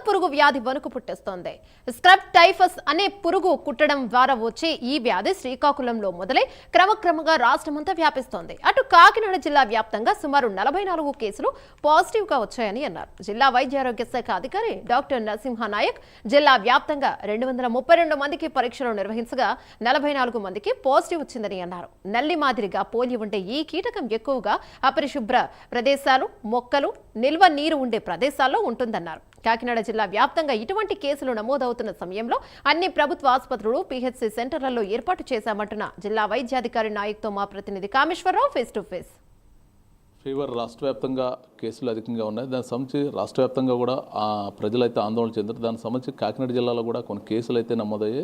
పురుగు వ్యాధి వణుకు పుట్టిస్తోంది. స్క్రబ్ టైఫస్ అనే పురుగు కుట్టడం ద్వారా వచ్చే ఈ వ్యాధి శ్రీకాకుళంలో మొదలై క్రమక్రమంగా రాష్ట్రమంతా వ్యాపిస్తోంది. అటు కాకినాడ జిల్లా వ్యాప్తంగా సుమారు 44 కేసులు పాజిటివ్ గా వచ్చాయని అన్నారు. జిల్లా వైద్యారోగ్య శాఖ అధికారి డాక్టర్ నరసింహానాయక్ జిల్లా వ్యాప్తంగా 232 మందికి పరీక్షలు నిర్వహించగా 44 మందికి పాజిటివ్ వచ్చిందని అన్నారు. నల్లి మాదిరిగా పోలి ఉండే ఈ కీటకం ఎక్కువగా అపరిశుభ్ర ప్రదేశాలు, మొక్కలు, నిల్వ నీరు ఉండే ప్రదేశాల్లో ఉంటుందన్నారు. కాకినాడ జిల్లా వ్యాప్తంగా ఇటువంటి కేసులు నమోదవుతున్న సమయంలో అన్ని ప్రభుత్వ ఆసుపత్రులు, పీహెచ్సీ సెంటర్లలో ఏర్పాటు చేశామంటున్న జిల్లా వైద్యాధికారి నాయక్తో మా ప్రతినిధి Kameswara Rao face to face. Fever రాష్ట్ర వ్యాప్తంగా కేసులు అధికంగా ఉన్నాయి. దానికి సంబంధించి రాష్ట్ర వ్యాప్తంగా కూడా ప్రజలైతే ఆందోళన చెందారు. దానికి సంబంధించి కాకినాడ జిల్లాలో కూడా కొన్ని కేసులు అయితే నమోదయ్యాయి.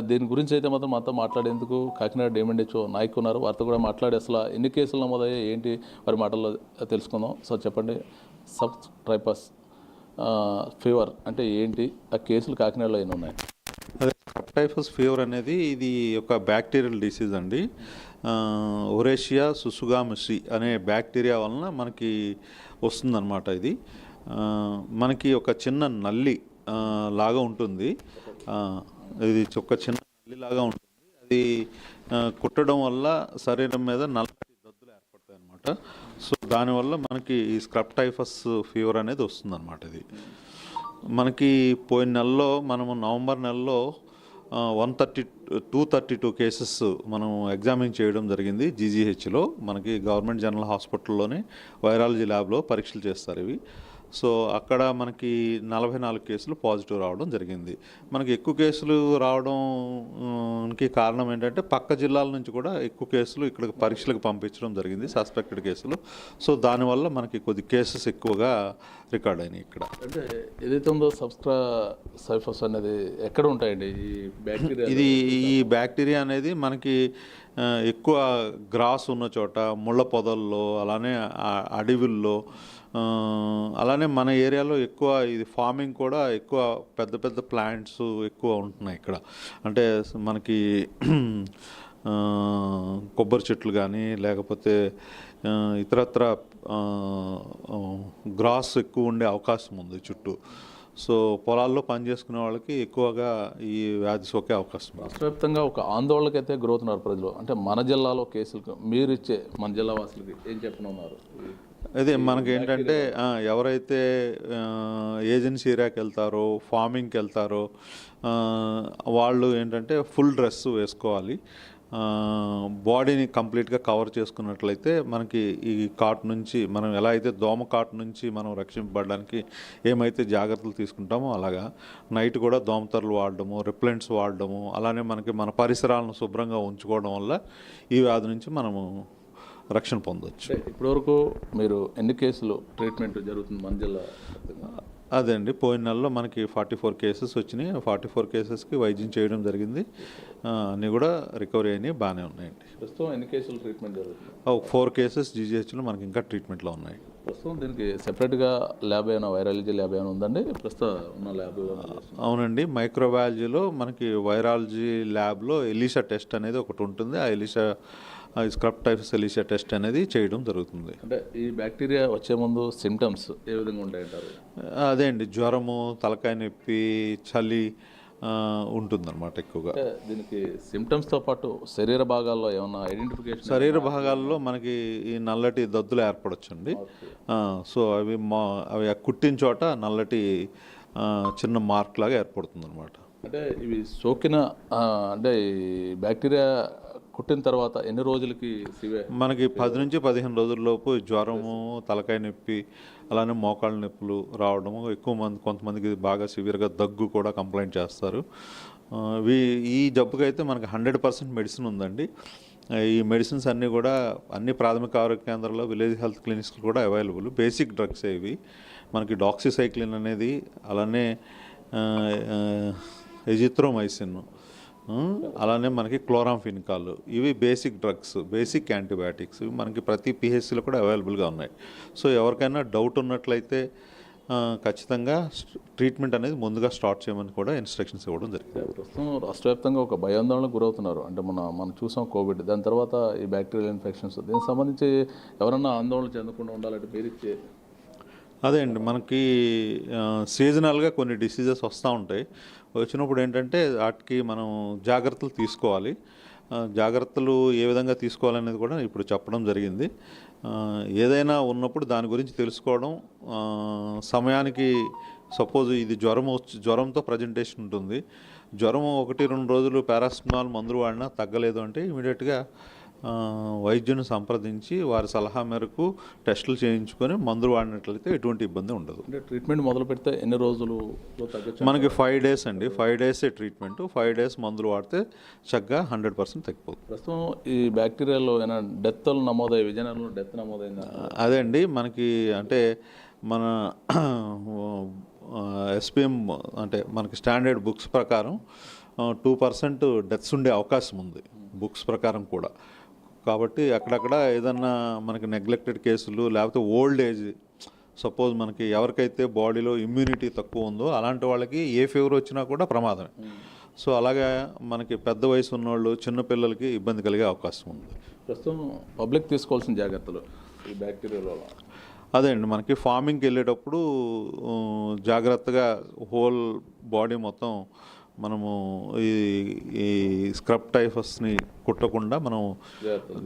దీని గురించి అయితే మాత్రం మాతో మాట్లాడేందుకు కాకినాడ డిఎంఎన్హెచ్ఓ నాయక్ ఉన్నారు. వారితో కూడా మాట్లాడి అసలు ఎన్ని కేసులు నమోదయ్యాయి ఏంటి వారి మాటల్లో తెలుసుకుందాం. సో చెప్పండి, సబ్ టైఫస్ ఫీవర్ అంటే ఏంటి, ఆ కేసులు కాకినాడలో ఎన్ని ఉన్నాయి? అదే సబ్ టైఫస్ ఫీవర్ అనేది ఇది ఒక బ్యాక్టీరియల్ డిసీజ్ అండి. ఒరేషియా సుసుగాముసి అనే బ్యాక్టీరియా వలన మనకి వస్తుందన్నమాట. ఇది మనకి ఒక చిన్న నల్లి లాగా ఉంటుంది. ఇది ఒక చిన్న నల్లి లాగా ఉంటుంది. అది కుట్టడం వల్ల శరీరం మీద నల్లటి దద్దులు ఏర్పడతాయి అన్నమాట. సో దానివల్ల మనకి ఈ స్క్రబ్ టైఫస్ ఫీవర్ అనేది వస్తుందన్నమాట. ఇది మనకి పోయిన నెలలో మనము నవంబర్ నెలలో 232 కేసెస్ మనం ఎగ్జామిన్ చేయడం జరిగింది. జీజీహెచ్లో మనకి గవర్నమెంట్ జనరల్ హాస్పిటల్లోనే వైరాలజీ ల్యాబ్లో పరీక్షలు చేస్తారు ఇవి. సో అక్కడ మనకి 44 కేసులు పాజిటివ్ రావడం జరిగింది. మనకి ఎక్కువ కేసులు రావడానికి కారణం ఏంటంటే పక్క జిల్లాల నుంచి కూడా ఎక్కువ కేసులు ఇక్కడ పరీక్షలకు పంపించడం జరిగింది, సస్పెక్టెడ్ కేసులు. సో దానివల్ల మనకి కొద్ది కేసెస్ ఎక్కువగా రికార్డ్ అయినాయి ఇక్కడ. అంటే ఏదైతే ఉందో సబ్స్క్రైఫస్ అనేది ఎక్కడ ఉంటాయండి ఈ బ్యాక్టీరియా? ఈ బ్యాక్టీరియా అనేది మనకి ఎక్కువ గ్రాస్ ఉన్న చోట, ముళ్ళ పొదల్లో, అలానే అడవుల్లో, అలానే మన ఏరియాలో ఎక్కువ ఇది ఫార్మింగ్ కూడా ఎక్కువ పెద్ద పెద్ద ప్లాంట్స్ ఎక్కువ ఉంటున్నాయి ఇక్కడ. అంటే మనకి కొబ్బరి చెట్లు కానీ లేకపోతే ఇతరత్ర గ్రాస్ ఎక్కువ ఉండే అవకాశం ఉంది చుట్టూ. సో పొలాల్లో పనిచేసుకునే వాళ్ళకి ఎక్కువగా ఈ వ్యాధి సోకే అవకాశం. రాష్ట్ర వ్యాప్తంగా ఒక ఆందోళనకైతే గురవుతున్నారు ప్రజలు. అంటే మన జిల్లాలో కేసులకు మీరు ఇచ్చే మన జిల్లా వాసులకి ఏం చెప్పనున్నారు? అదే మనకి ఏంటంటే ఎవరైతే ఏజెన్సీ ఏరియాకి వెళ్తారో, ఫార్మింగ్కి వెళ్తారో వాళ్ళు ఏంటంటే ఫుల్ డ్రెస్ వేసుకోవాలి. బాడీని కంప్లీట్గా కవర్ చేసుకున్నట్లయితే మనకి ఈ కాటు నుంచి మనం ఎలా అయితే దోమ కాటు నుంచి మనం రక్షింపబడడానికి ఏమైతే జాగ్రత్తలు తీసుకుంటామో అలాగా నైట్ కూడా దోమతెరలు వాడడము, రిప్లెంట్స్ వాడడము, అలానే మనకి మన పరిసరాలను శుభ్రంగా ఉంచుకోవడం వల్ల ఈ వ్యాధి నుంచి మనము రక్షణ పొందవచ్చు. ఇప్పటివరకు మీరు ఎన్ని కేసులు ట్రీట్మెంట్ జరుగుతుంది మన జిల్లా? అదే అండి, పోయిన నెలలో మనకి 44 కేసెస్ వచ్చినాయి. 44 కేసెస్కి వైద్యం చేయడం జరిగింది. అన్నీ కూడా రికవరీ అయినాయి, బాగానే ఉన్నాయండి. ప్రస్తుతం ఎన్ని కేసులు ట్రీట్మెంట్ జరుగుతుంది? 4 కేసెస్ జీజీహెచ్లో మనకి ఇంకా ట్రీట్మెంట్లో ఉన్నాయి. ప్రస్తుతం దీనికి సెపరేట్గా ల్యాబ్ ఏమైనా, వైరాలజీ ల్యాబ్ ఏమైనా ఉందండి ప్రస్తుతం ఉన్న ల్యాబ్? అవునండి, మైక్రోబయాలజీలో మనకి వైరాలజీ ల్యాబ్లో ఎలీషా టెస్ట్ అనేది ఒకటి ఉంటుంది. ఆ Elisha scrub typhus Elisha test అనేది చేయడం జరుగుతుంది. అంటే ఈ బ్యాక్టీరియా వచ్చే ముందు సిమ్టమ్స్ ఏ విధంగా ఉంటాయంటారు? అదే అండి, జ్వరము, తలకాయ నొప్పి, చలి ఉంటుందన్నమాట ఎక్కువగా. దీనికి సిమ్టమ్స్తో పాటు శరీర భాగాల్లో ఏమన్నా ఐడెంటిఫికేషన్? శరీర భాగాల్లో మనకి ఈ నల్లటి దద్దులు ఏర్పడొచ్చండి. సో అవి కుట్టిన చోట నల్లటి చిన్న మార్క్ లాగా ఏర్పడుతుంది అనమాట. అంటే ఇవి సోకిన అంటే ఈ బ్యాక్టీరియా కుట్టిన తర్వాత ఎన్ని రోజులకి మనకి 10 నుంచి 15 రోజుల్లోపు జ్వరము, తలకాయ నొప్పి, అలానే మోకాళ్ళ నొప్పులు రావడము, కొంతమందికి బాగా సివియర్గా దగ్గు కూడా కంప్లైంట్ చేస్తారు. ఈ జబ్బుకి అయితే మనకి 100% మెడిసిన్ ఉందండి. ఈ మెడిసిన్స్ అన్నీ కూడా అన్ని ప్రాథమిక ఆరోగ్య కేంద్రాల్లో, విలేజ్ హెల్త్ క్లినిక్స్ కూడా అవైలబుల్. బేసిక్ డ్రగ్స్ ఇవి మనకి డాక్సిసైక్లిన్ అనేది, అలానే ఎజిత్రోమైసిన్, అలానే మనకి క్లోరాంఫినికాల్, ఇవి బేసిక్ డ్రగ్స్, బేసిక్ యాంటీబయాటిక్స్ మనకి ప్రతి పిహెచ్సిలో కూడా అవైలబుల్గా ఉన్నాయి. సో ఎవరికైనా డౌట్ ఉన్నట్లయితే ఖచ్చితంగా ట్రీట్మెంట్ అనేది ముందుగా స్టార్ట్ చేయమని కూడా ఇన్స్ట్రక్షన్స్ ఇవ్వడం జరిగింది. ప్రస్తుతం రాష్ట్ర వ్యాప్తంగా ఒక భయాందోళనకు గురవుతున్నారు. అంటే మనం చూసాం కోవిడ్, దాని తర్వాత ఈ బ్యాక్టీరియల్ ఇన్ఫెక్షన్స్. దీనికి సంబంధించి ఎవరన్నా ఆందోళన చెందకుండా ఉండాలంటే మీరు ఇచ్చే అదే అండి మనకి సీజనల్గా కొన్ని డిసీజెస్ వస్తూ ఉంటాయి. వచ్చినప్పుడు ఏంటంటే వాటికి మనం జాగ్రత్తలు తీసుకోవాలి. జాగ్రత్తలు ఏ విధంగా తీసుకోవాలనేది కూడా ఇప్పుడు చెప్పడం జరిగింది. ఏదైనా ఉన్నప్పుడు దాని గురించి తెలుసుకోవడం, సమయానికి సపోజ్ ఇది జ్వరంతో ప్రజెంటేషన్ ఉంటుంది. జ్వరం 1-2 రోజులు పారాసిటమాల్ మందులు వాడినా తగ్గలేదు అంటే ఇమీడియట్గా వైద్యుని సంప్రదించి వారి సలహా మేరకు టెస్టులు చేయించుకొని మందులు వాడినట్లయితే ఎటువంటి ఇబ్బంది ఉండదు. అంటే ట్రీట్మెంట్ మొదలు పెడితే ఎన్ని రోజులు తగ్గచ్చు? మనకి 5 డేస్ అండి, 5 డేసే ట్రీట్మెంట్. 5 డేస్ మందులు వాడితే చక్కగా 100% తగ్గిపోతుంది. ప్రస్తుతం ఈ బ్యాక్టీరియాలో ఏమైనా డెత్లు నమోదయ్యి విజయనగరంలో డెత్ నమోదైందా? అదే అండి మనకి అంటే మన ఎస్పిఎం అంటే మనకి స్టాండర్డ్ బుక్స్ ప్రకారం 2% డెత్స్ ఉండే అవకాశం ఉంది బుక్స్ ప్రకారం కూడా. కాబట్టి అక్కడక్కడ ఏదన్నా మనకి నెగ్లెక్టెడ్ కేసులు లేకపోతే ఓల్డ్ ఏజ్, సపోజ్ మనకి ఎవరికైతే బాడీలో ఇమ్యూనిటీ తక్కువ ఉందో అలాంటి వాళ్ళకి ఏ ఫీవర్ వచ్చినా కూడా ప్రమాదమే. సో అలాగే మనకి పెద్ద వయసు ఉన్నవాళ్ళు, చిన్నపిల్లలకి ఇబ్బంది కలిగే అవకాశం ఉంది. ప్రస్తుతం పబ్లిక్ తీసుకోవాల్సిన జాగ్రత్తలు ఈ బ్యాక్టీరియాలో? అదే అండి మనకి ఫార్మింగ్కి వెళ్ళేటప్పుడు జాగ్రత్తగా హోల్ బాడీ మొత్తం మనము ఈ స్క్రబ్ టైఫస్ని కుట్టకుండా మనం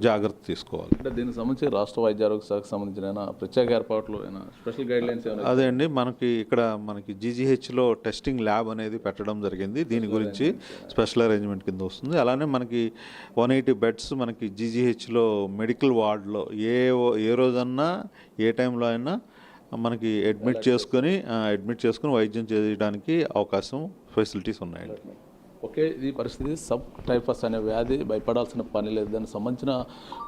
జాగ్రత్త తీసుకోవాలి. అంటే దీనికి సంబంధించి రాష్ట్ర వైద్య ఆరోగ్య శాఖకు సంబంధించిన ప్రత్యేక ఏర్పాట్లు స్పెషల్ గైడ్ లైన్స్? అదే అండి మనకి ఇక్కడ మనకి జీజీహెచ్లో టెస్టింగ్ ల్యాబ్ అనేది పెట్టడం జరిగింది. దీని గురించి స్పెషల్ అరేంజ్మెంట్ కింద వస్తుంది. అలానే మనకి 180 బెడ్స్ మనకి జీజీహెచ్లో మెడికల్ వార్డులో ఏ రోజన్నా ఏ టైంలో అయినా మనకి అడ్మిట్ చేసుకొని వైద్యం చేయడానికి అవకాశం, ఫెసిలిటీస్ ఉన్నాయండి. ఓకే, ఈ పరిస్థితి సబ్ టైఫస్ అనే వ్యాధి భయపడాల్సిన పని లేదు. దానికి సంబంధించిన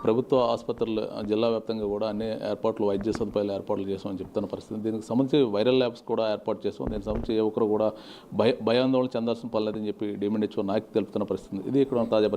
ప్రభుత్వ ఆసుపత్రులు జిల్లా వ్యాప్తంగా కూడా అన్ని ఏర్పాట్లు, వైద్య సదుపాయాలు ఏర్పాట్లు చేసామని చెప్తున్న పరిస్థితి. దీనికి సంబంధించి వైరల్ ల్యాబ్స్ కూడా ఏర్పాటు చేసాం. దీనికి సంబంధించి ఏ ఒక్కరు కూడా భయాందోళన చెందాల్సిన పని లేదని చెప్పి డిఎంహెచ్ఓ నాయకు తెలుపుతున్న పరిస్థితి. ఇది ఇక్కడ తాజా పరిస్థితి.